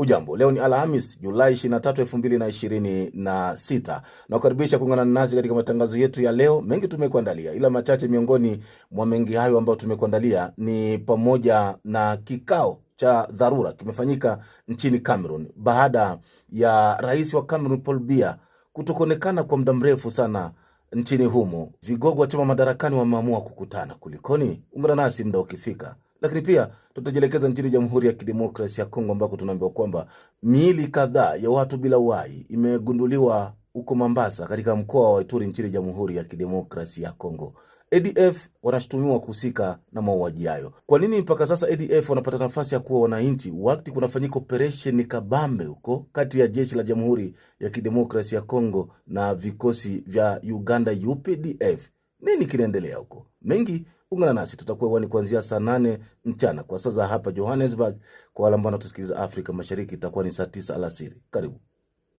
Ujambo, leo ni Alhamis, Julai 23, 2026. Na kukaribisha kuungana nasi katika matangazo yetu ya leo. Mengi tumekuandalia, ila machache miongoni mwa mengi hayo ambayo tumekuandalia ni pamoja na kikao cha dharura kimefanyika nchini Cameroon baada ya rais wa Cameroon Paul Biya kutokonekana kwa muda mrefu sana nchini humo. Vigogo wa chama madarakani wameamua kukutana. Kulikoni? Ungana nasi muda ukifika. Lakini pia tutajielekeza nchini Jamhuri ya Kidemokrasia ya Kongo ambako tunaambiwa kwamba miili kadhaa ya watu bila uhai imegunduliwa huko Mombasa katika mkoa wa Ituri nchini Jamhuri ya Kidemokrasia ya Kongo. ADF wanashutumiwa kuhusika na mauaji hayo. Kwa nini mpaka sasa ADF wanapata nafasi ya kuwa wananchi wakati kunafanyika operation kabambe huko kati ya jeshi la Jamhuri ya Kidemokrasia ya Kongo na vikosi vya Uganda UPDF? Nini kinaendelea huko? Mengi, ungana nasi, tutakuwa hewani kuanzia saa 8 mchana kwa saa za hapa Johannesburg. Kwa wale ambao wanatusikiliza Afrika Mashariki itakuwa ni saa 9 alasiri. Karibu.